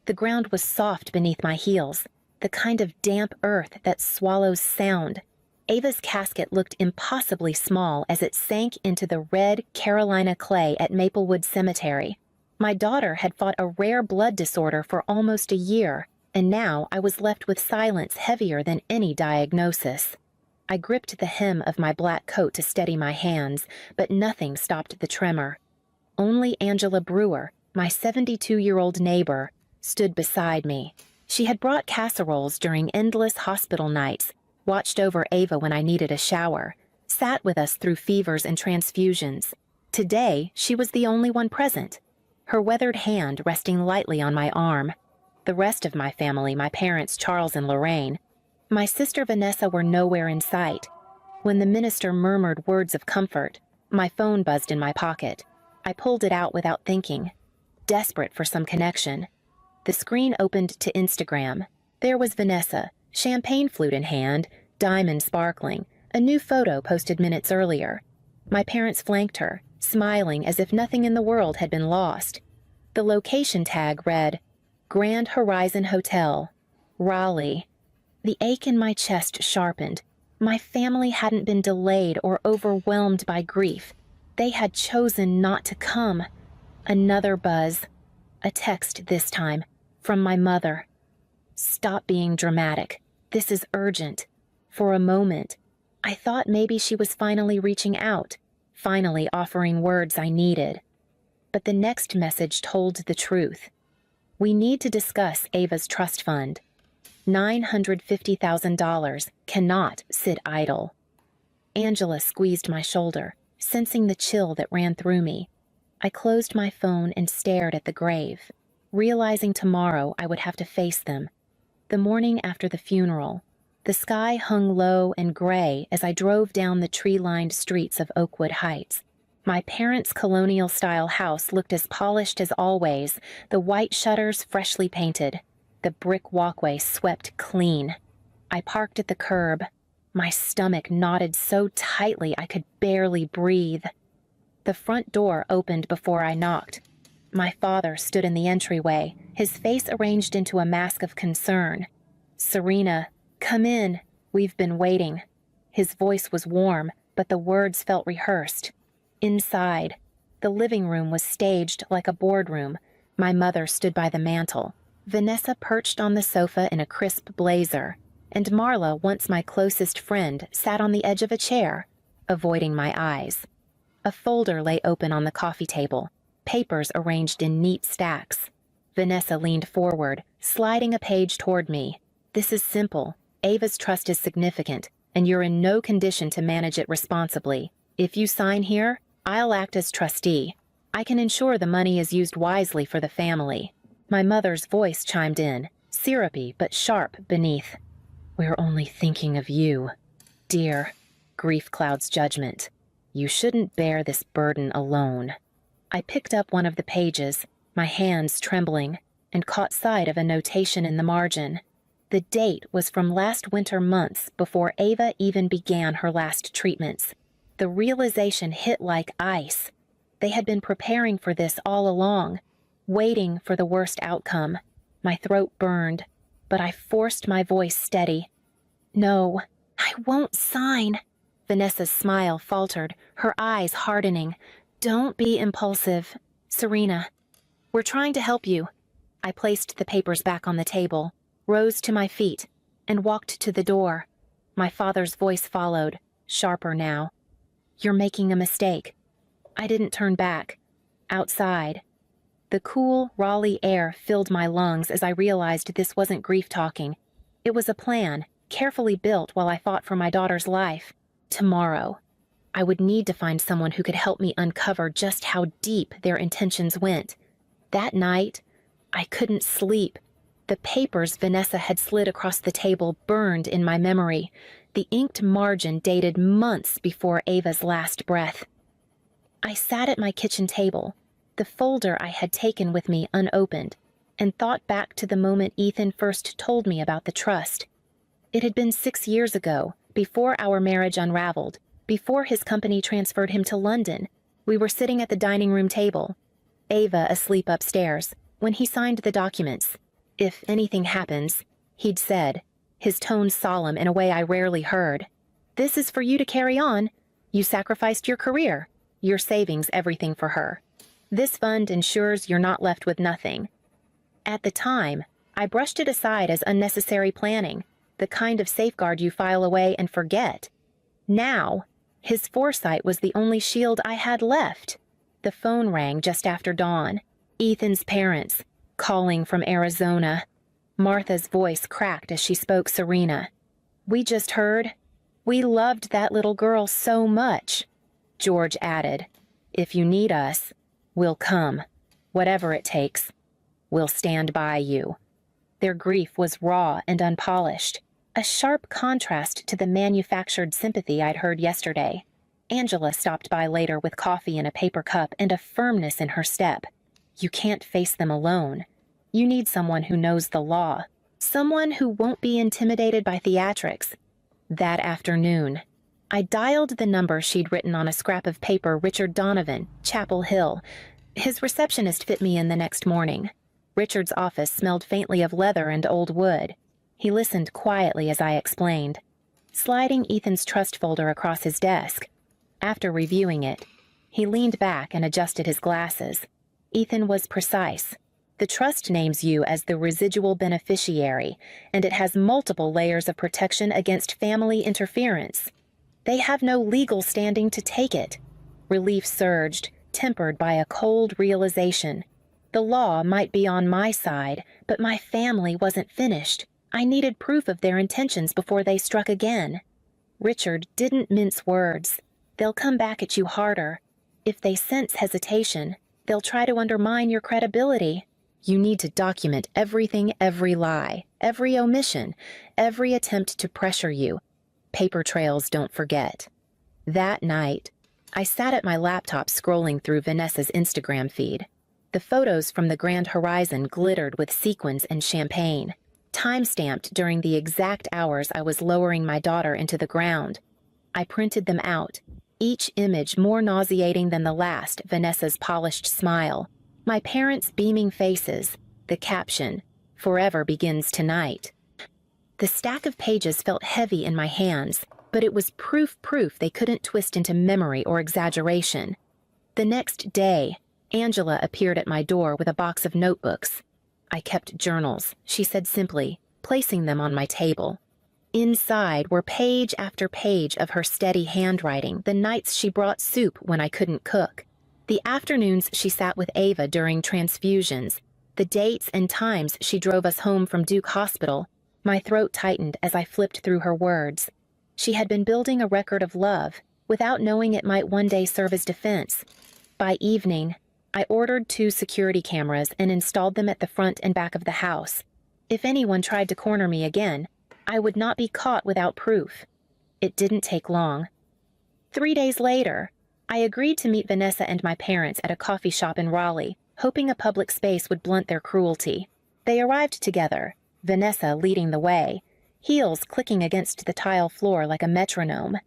The ground was soft beneath my heels, the kind of damp earth that swallows sound. Ava's casket looked impossibly small as it sank into the red Carolina clay at Maplewood Cemetery. My daughter had fought a rare blood disorder for almost a year, and now I was left with silence heavier than any diagnosis. I gripped the hem of my black coat to steady my hands, but nothing stopped the tremor. Only Angela Brewer, my 72-year-old neighbor, stood beside me. She had brought casseroles during endless hospital nights, watched over Ava when I needed a shower, sat with us through fevers and transfusions. Today, she was the only one present, her weathered hand resting lightly on my arm. The rest of my family, my parents Charles and Lorraine, my sister Vanessa, were nowhere in sight. When the minister murmured words of comfort, my phone buzzed in my pocket. I pulled it out without thinking, desperate for some connection. The screen opened to Instagram. There was Vanessa, champagne flute in hand, diamond sparkling, a new photo posted minutes earlier. My parents flanked her, smiling as if nothing in the world had been lost. The location tag read, Grand Horizon Hotel, Raleigh. The ache in my chest sharpened. My family hadn't been delayed or overwhelmed by grief. They had chosen not to come. Another buzz. A text this time, from my mother. Stop being dramatic. This is urgent. For a moment, I thought maybe she was finally reaching out, finally offering words I needed. But the next message told the truth. We need to discuss Ava's trust fund. $950,000 cannot sit idle. Angela squeezed my shoulder, sensing the chill that ran through me. I closed my phone and stared at the grave, realizing tomorrow I would have to face them. The morning after the funeral, the sky hung low and gray as I drove down the tree-lined streets of Oakwood Heights. My parents' colonial-style house looked as polished as always, the white shutters freshly painted, the brick walkway swept clean. I parked at the curb. My stomach knotted so tightly I could barely breathe. The front door opened before I knocked. My father stood in the entryway, his face arranged into a mask of concern. Serena, come in. We've been waiting. His voice was warm, but the words felt rehearsed. Inside, the living room was staged like a boardroom. My mother stood by the mantel. Vanessa perched on the sofa in a crisp blazer, and Marla, once my closest friend, sat on the edge of a chair, avoiding my eyes. A folder lay open on the coffee table, papers arranged in neat stacks. Vanessa leaned forward, sliding a page toward me. This is simple. Ava's trust is significant, and you're in no condition to manage it responsibly. If you sign here, I'll act as trustee. I can ensure the money is used wisely for the family. My mother's voice chimed in, syrupy but sharp beneath. We're only thinking of you. Dear, grief clouds judgment. You shouldn't bear this burden alone. I picked up one of the pages, my hands trembling, and caught sight of a notation in the margin. The date was from last winter months before Ava even began her last treatments. The realization hit like ice. They had been preparing for this all along, waiting for the worst outcome. My throat burned, but I forced my voice steady. No, I won't sign. Vanessa's smile faltered, her eyes hardening. Don't be impulsive, Serena. We're trying to help you. I placed the papers back on the table, rose to my feet, and walked to the door. My father's voice followed, sharper now. You're making a mistake. I didn't turn back. Outside, the cool, Raleigh air filled my lungs as I realized this wasn't grief talking. It was a plan, carefully built while I fought for my daughter's life. Tomorrow, I would need to find someone who could help me uncover just how deep their intentions went. That night, I couldn't sleep. The papers Vanessa had slid across the table burned in my memory. The inked margin dated months before Ava's last breath. I sat at my kitchen table, the folder I had taken with me unopened, and thought back to the moment Ethan first told me about the trust. It had been 6 years ago, before our marriage unraveled, before his company transferred him to London. We were sitting at the dining room table, Ava asleep upstairs, when he signed the documents. "If anything happens," he'd said, his tone solemn in a way I rarely heard, "this is for you to carry on. You sacrificed your career, your savings, everything for her. This fund ensures you're not left with nothing." At the time, I brushed it aside as unnecessary planning, the kind of safeguard you file away and forget. Now, his foresight was the only shield I had left. The phone rang just after dawn. Ethan's parents, calling from Arizona. Martha's voice cracked as she spoke Serena. "We just heard. We loved that little girl so much." George added, "If you need us, we'll come. Whatever it takes. We'll stand by you." Their grief was raw and unpolished, a sharp contrast to the manufactured sympathy I'd heard yesterday. Angela stopped by later with coffee in a paper cup and a firmness in her step. You can't face them alone. You need someone who knows the law, someone who won't be intimidated by theatrics. That afternoon, I dialed the number she'd written on a scrap of paper, Richard Donovan, Chapel Hill. His receptionist fit me in the next morning. Richard's office smelled faintly of leather and old wood. He listened quietly as I explained, sliding Ethan's trust folder across his desk. After reviewing it, he leaned back and adjusted his glasses. Ethan was precise. The trust names you as the residual beneficiary, and it has multiple layers of protection against family interference. They have no legal standing to take it. Relief surged, tempered by a cold realization. The law might be on my side, but my family wasn't finished. I needed proof of their intentions before they struck again. Richard didn't mince words. They'll come back at you harder. If they sense hesitation, they'll try to undermine your credibility. You need to document everything, every lie, every omission, every attempt to pressure you. Paper trails don't forget. That night, I sat at my laptop scrolling through Vanessa's Instagram feed. The photos from the Grand Horizon glittered with sequins and champagne, time-stamped during the exact hours I was lowering my daughter into the ground. I printed them out, each image more nauseating than the last, Vanessa's polished smile, my parents' beaming faces, the caption, "Forever begins tonight." The stack of pages felt heavy in my hands, but it was proof they couldn't twist into memory or exaggeration. The next day, Angela appeared at my door with a box of notebooks. "I kept journals," she said simply, placing them on my table. Inside were page after page of her steady handwriting, the nights she brought soup when I couldn't cook, the afternoons she sat with Ava during transfusions, the dates and times she drove us home from Duke Hospital. My throat tightened as I flipped through her words. She had been building a record of love, without knowing it might one day serve as defense. By evening, I ordered 2 security cameras and installed them at the front and back of the house. If anyone tried to corner me again, I would not be caught without proof. It didn't take long. 3 days later, I agreed to meet Vanessa and my parents at a coffee shop in Raleigh, hoping a public space would blunt their cruelty. They arrived together, Vanessa leading the way, heels clicking against the tile floor like a metronome.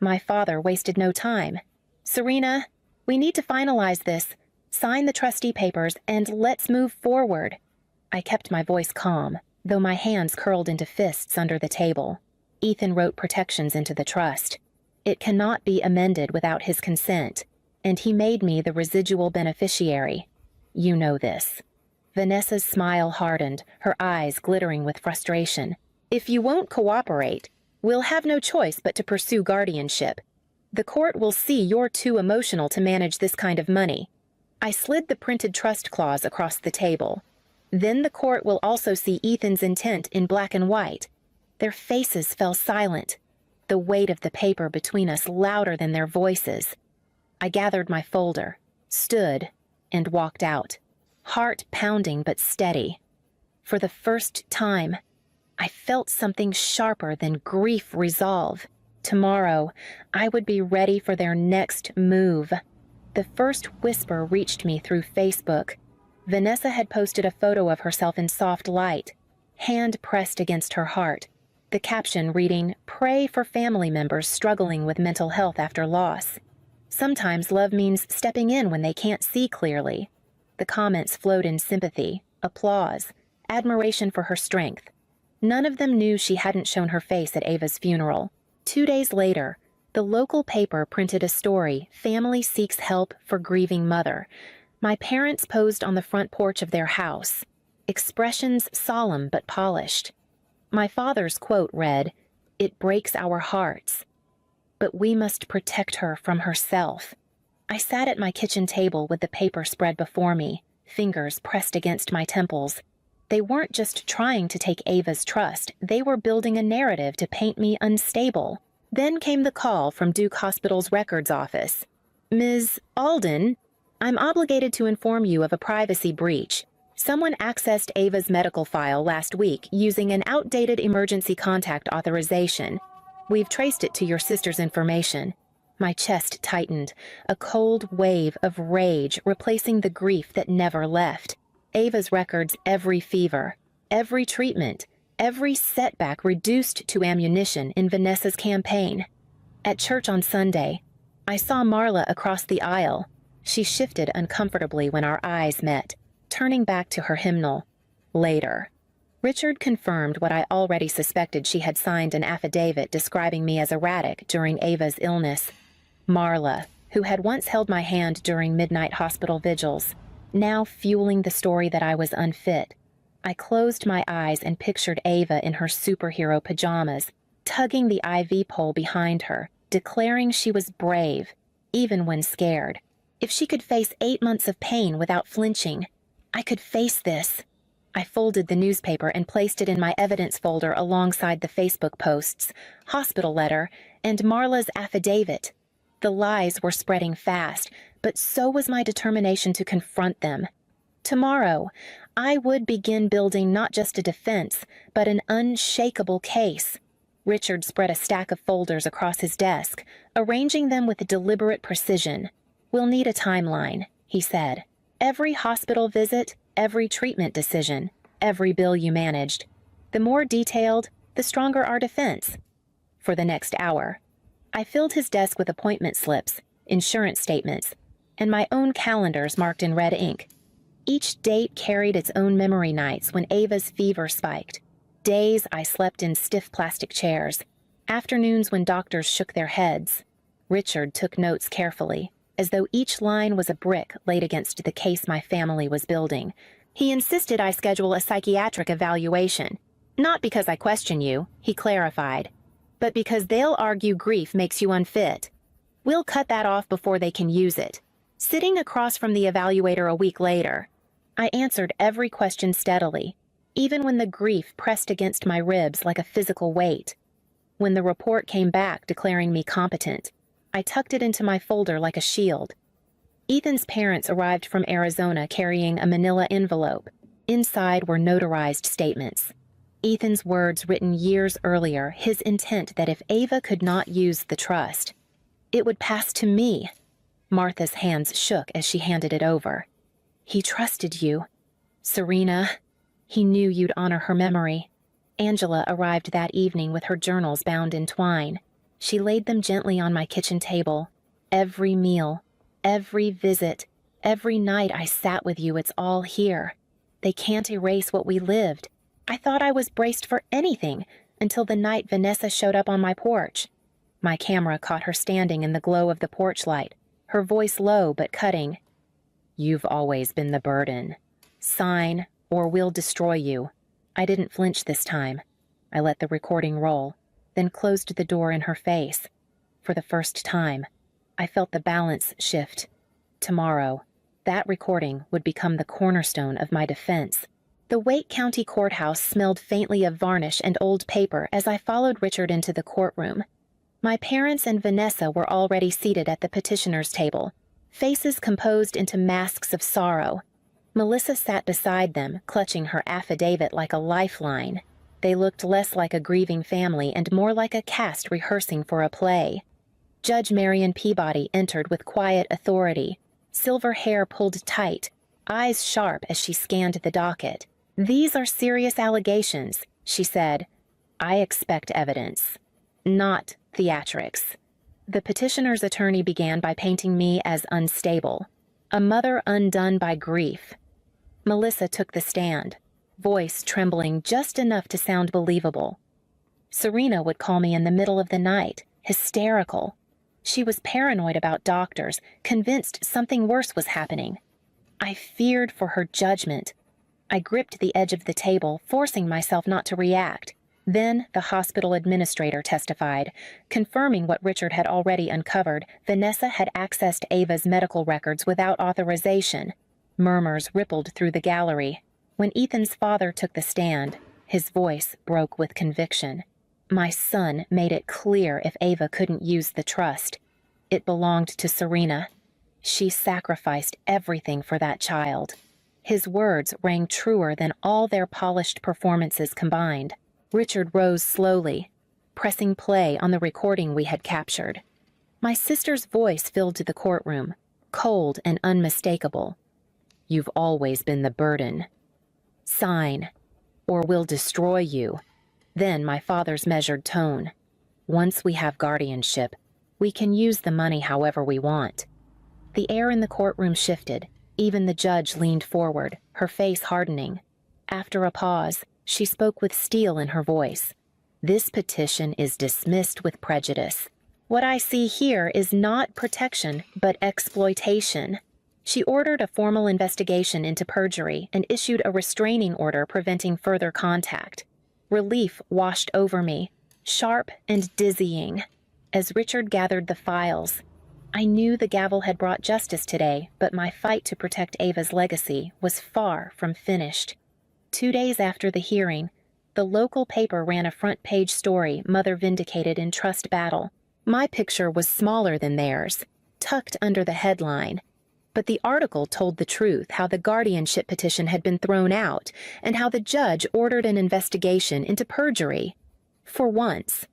My father wasted no time. "Serena, we need to finalize this. Sign the trustee papers, and let's move forward." I kept my voice calm, though my hands curled into fists under the table. Ethan wrote protections into the trust. It cannot be amended without his consent, and he made me the residual beneficiary. You know this. Vanessa's smile hardened, her eyes glittering with frustration. "If you won't cooperate, we'll have no choice but to pursue guardianship. The court will see you're too emotional to manage this kind of money." I slid the printed trust clause across the table. "Then the court will also see Ethan's intent in black and white." Their faces fell silent, the weight of the paper between us louder than their voices. I gathered my folder, stood, and walked out, heart pounding but steady. For the first time, I felt something sharper than grief resolve. Tomorrow, I would be ready for their next move. The first whisper reached me through Facebook. Vanessa had posted a photo of herself in soft light, hand pressed against her heart, the caption reading, "Pray for family members struggling with mental health after loss." Sometimes love means stepping in when they can't see clearly. The comments flowed in sympathy, applause, admiration for her strength. None of them knew she hadn't shown her face at Ava's funeral. 2 days later, the local paper printed a story, "Family Seeks Help for Grieving Mother." My parents posed on the front porch of their house, expressions solemn but polished. My father's quote read, "It breaks our hearts, but we must protect her from herself." I sat at my kitchen table with the paper spread before me, fingers pressed against my temples. They weren't just trying to take Ava's trust, they were building a narrative to paint me unstable. Then came the call from Duke Hospital's records office. "Ms. Alden, I'm obligated to inform you of a privacy breach. Someone accessed Ava's medical file last week using an outdated emergency contact authorization. We've traced it to your sister's information." My chest tightened, a cold wave of rage replacing the grief that never left. Ava's records, every fever, every treatment, every setback reduced to ammunition in Vanessa's campaign. At church on Sunday, I saw Marla across the aisle. She shifted uncomfortably when our eyes met, turning back to her hymnal. Later, Richard confirmed what I already suspected. She had signed an affidavit describing me as erratic during Ava's illness. Marla, who had once held my hand during midnight hospital vigils, now fueling the story that I was unfit. I closed my eyes and pictured Ava in her superhero pajamas, tugging the IV pole behind her, declaring she was brave, even when scared. If she could face 8 months of pain without flinching, I could face this. I folded the newspaper and placed it in my evidence folder alongside the Facebook posts, hospital letter, and Marla's affidavit. The lies were spreading fast, but so was my determination to confront them. Tomorrow, I would begin building not just a defense, but an unshakable case. Richard spread a stack of folders across his desk, arranging them with deliberate precision. "We'll need a timeline," he said. "Every hospital visit, every treatment decision, every bill you managed. The more detailed, the stronger our defense." For the next hour, I filled his desk with appointment slips, insurance statements, and my own calendars marked in red ink. Each date carried its own memory nights when Ava's fever spiked, days I slept in stiff plastic chairs, afternoons when doctors shook their heads. Richard took notes carefully, as though each line was a brick laid against the case my family was building. He insisted I schedule a psychiatric evaluation. "Not because I question you," he clarified, "but because they'll argue grief makes you unfit. We'll cut that off before they can use it." Sitting across from the evaluator a week later, I answered every question steadily, even when the grief pressed against my ribs like a physical weight. When the report came back declaring me competent, I tucked it into my folder like a shield. Ethan's parents arrived from Arizona carrying a manila envelope. Inside were notarized statements. Ethan's words written years earlier, his intent that if Ava could not use the trust, it would pass to me. Martha's hands shook as she handed it over. "He trusted you. Serena, he knew you'd honor her memory." Angela arrived that evening with her journals bound in twine. She laid them gently on my kitchen table. "Every meal, every visit, every night I sat with you, it's all here. They can't erase what we lived." I thought I was braced for anything until the night Vanessa showed up on my porch. My camera caught her standing in the glow of the porch light, her voice low but cutting. "You've always been the burden. Sign, or we'll destroy you." I didn't flinch this time. I let the recording roll, then closed the door in her face. For the first time, I felt the balance shift. Tomorrow, that recording would become the cornerstone of my defense. The Wake County Courthouse smelled faintly of varnish and old paper as I followed Richard into the courtroom. My parents and Vanessa were already seated at the petitioner's table, faces composed into masks of sorrow. Melissa sat beside them, clutching her affidavit like a lifeline. They looked less like a grieving family and more like a cast rehearsing for a play. Judge Marion Peabody entered with quiet authority, silver hair pulled tight, eyes sharp as she scanned the docket. "These are serious allegations," she said. "I expect evidence, not theatrics." The petitioner's attorney began by painting me as unstable, a mother undone by grief. Melissa took the stand, voice trembling just enough to sound believable. Serena would call me in the middle of the night, hysterical. She was paranoid about doctors, convinced something worse was happening. I feared for her judgment. I gripped the edge of the table, forcing myself not to react. Then the hospital administrator testified, confirming what Richard had already uncovered. Vanessa had accessed Ava's medical records without authorization. Murmurs rippled through the gallery. When Ethan's father took the stand, his voice broke with conviction. My son made it clear if Ava couldn't use the trust. It belonged to Serena. She sacrificed everything for that child. His words rang truer than all their polished performances combined. Richard rose slowly, pressing play on the recording we had captured. My sister's voice filled the courtroom, cold and unmistakable. "You've always been the burden. Sign, or we'll destroy you." Then my father's measured tone. "Once we have guardianship, we can use the money however we want." The air in the courtroom shifted. Even the judge leaned forward, her face hardening. After a pause, she spoke with steel in her voice. "This petition is dismissed with prejudice. What I see here is not protection, but exploitation." She ordered a formal investigation into perjury and issued a restraining order preventing further contact. Relief washed over me, sharp and dizzying. As Richard gathered the files, I knew the gavel had brought justice today, but my fight to protect Ava's legacy was far from finished. 2 days after the hearing, the local paper ran a front-page story, "Mother Vindicated in Trust Battle." My picture was smaller than theirs, tucked under the headline. But the article told the truth, how the guardianship petition had been thrown out, and how the judge ordered an investigation into perjury. For once,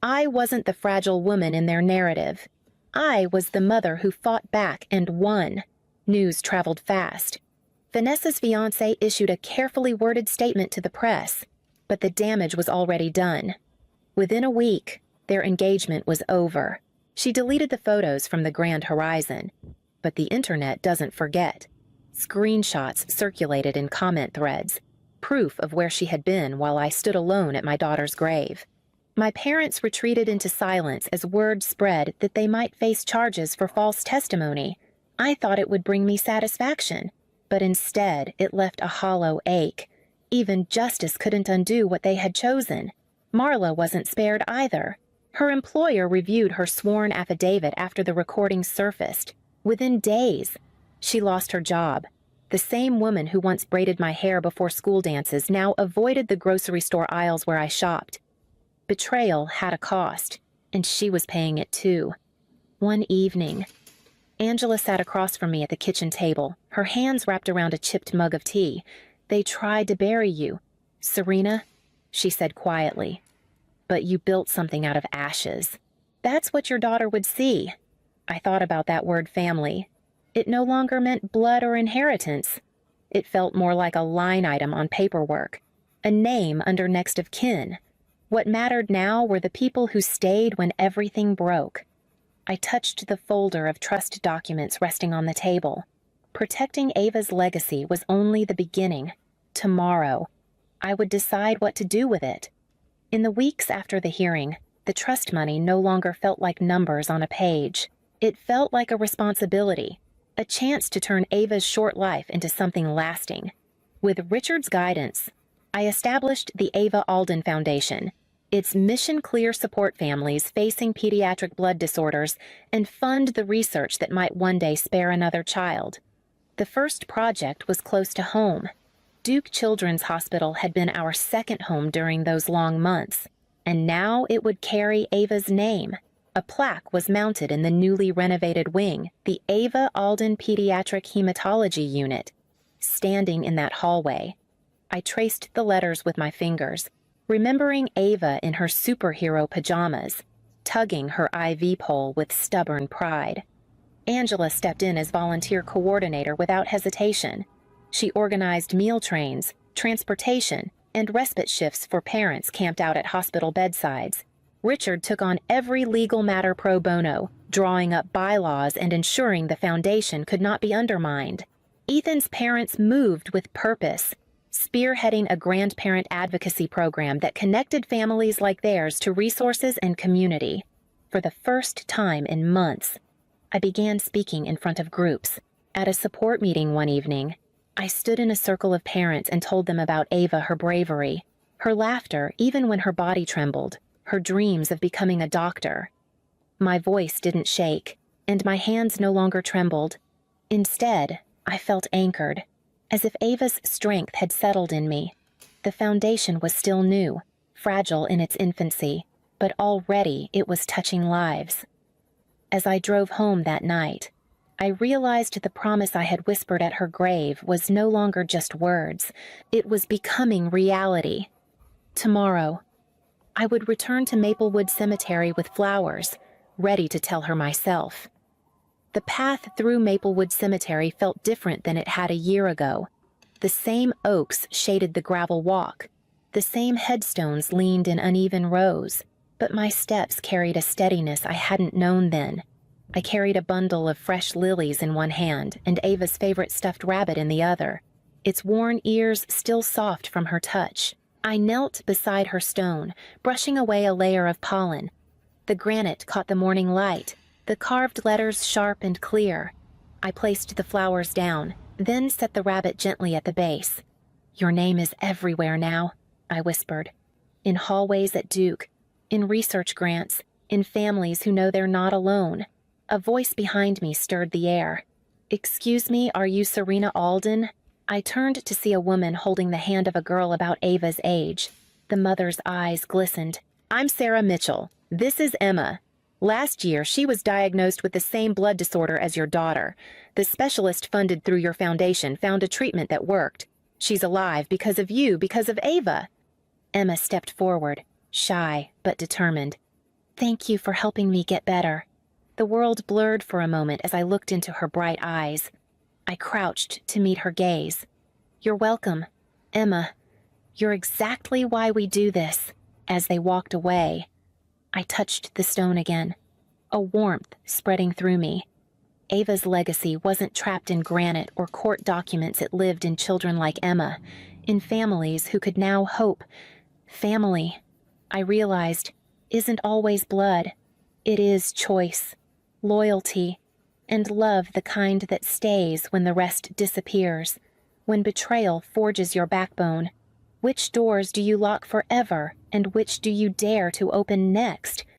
I wasn't the fragile woman in their narrative. I was the mother who fought back and won. News traveled fast. Vanessa's fiancé issued a carefully worded statement to the press, but the damage was already done. Within a week, their engagement was over. She deleted the photos from the grand horizon. But the internet doesn't forget. Screenshots circulated in comment threads, proof of where she had been while I stood alone at my daughter's grave. My parents retreated into silence as word spread that they might face charges for false testimony. I thought it would bring me satisfaction, but instead it left a hollow ache. Even justice couldn't undo what they had chosen. Marla wasn't spared either. Her employer reviewed her sworn affidavit after the recording surfaced. Within days, she lost her job. The same woman who once braided my hair before school dances now avoided the grocery store aisles where I shopped. Betrayal had a cost, and she was paying it too. One evening, Angela sat across from me at the kitchen table, her hands wrapped around a chipped mug of tea. "They tried to bury you, Serena," she said quietly. "But you built something out of ashes. That's what your daughter would see." I thought about that word family. It no longer meant blood or inheritance. It felt more like a line item on paperwork, a name under next of kin. What mattered now were the people who stayed when everything broke. I touched the folder of trust documents resting on the table. Protecting Ava's legacy was only the beginning. Tomorrow, I would decide what to do with it. In the weeks after the hearing, the trust money no longer felt like numbers on a page. It felt like a responsibility, a chance to turn Ava's short life into something lasting. With Richard's guidance, I established the Ava Alden Foundation. Its mission clear support families facing pediatric blood disorders and fund the research that might one day spare another child. The first project was close to home. Duke Children's Hospital had been our second home during those long months, and now it would carry Ava's name. A plaque was mounted in the newly renovated wing, the Ava Alden Pediatric Hematology Unit. Standing in that hallway, I traced the letters with my fingers, remembering Ava in her superhero pajamas, tugging her IV pole with stubborn pride. Angela stepped in as volunteer coordinator without hesitation. She organized meal trains, transportation, and respite shifts for parents camped out at hospital bedsides. Richard took on every legal matter pro bono, drawing up bylaws and ensuring the foundation could not be undermined. Ethan's parents moved with purpose. spearheading a grandparent advocacy program that connected families like theirs to resources and community. For the first time in months, I began speaking in front of groups. At a support meeting one evening, I stood in a circle of parents and told them about Ava, her bravery, her laughter even when her body trembled, her dreams of becoming a doctor. My voice didn't shake, and my hands no longer trembled. Instead, I felt anchored, as if Ava's strength had settled in me. The foundation was still new, fragile in its infancy, but already it was touching lives. As I drove home that night, I realized the promise I had whispered at her grave was no longer just words. It was becoming reality. Tomorrow, I would return to Maplewood Cemetery with flowers, ready to tell her myself. The path through Maplewood Cemetery felt different than it had a year ago. The same oaks shaded the gravel walk. The same headstones leaned in uneven rows, but my steps carried a steadiness I hadn't known then. I carried a bundle of fresh lilies in one hand and Ava's favorite stuffed rabbit in the other, its worn ears still soft from her touch. I knelt beside her stone, brushing away a layer of pollen. The granite caught the morning light, the carved letters sharp and clear. I placed the flowers down, then set the rabbit gently at the base. "Your name is everywhere now," I whispered. "In hallways at Duke, in research grants, in families who know they're not alone." A voice behind me stirred the air. "Excuse me, are you Serena Alden?" I turned to see a woman holding the hand of a girl about Ava's age. The mother's eyes glistened. "I'm Sarah Mitchell. This is Emma. Last year, she was diagnosed with the same blood disorder as your daughter. The specialist funded through your foundation found a treatment that worked. She's alive because of you, because of Ava." Emma stepped forward, shy but determined. "Thank you for helping me get better." The world blurred for a moment as I looked into her bright eyes. I crouched to meet her gaze. "You're welcome, Emma. You're exactly why we do this." As they walked away, I touched the stone again, a warmth spreading through me. Ava's legacy wasn't trapped in granite or court documents. It lived in children like Emma, in families who could now hope. Family, I realized, isn't always blood. It is choice, loyalty, and love, the kind that stays when the rest disappears, when betrayal forges your backbone. Which doors do you lock forever, and which do you dare to open next?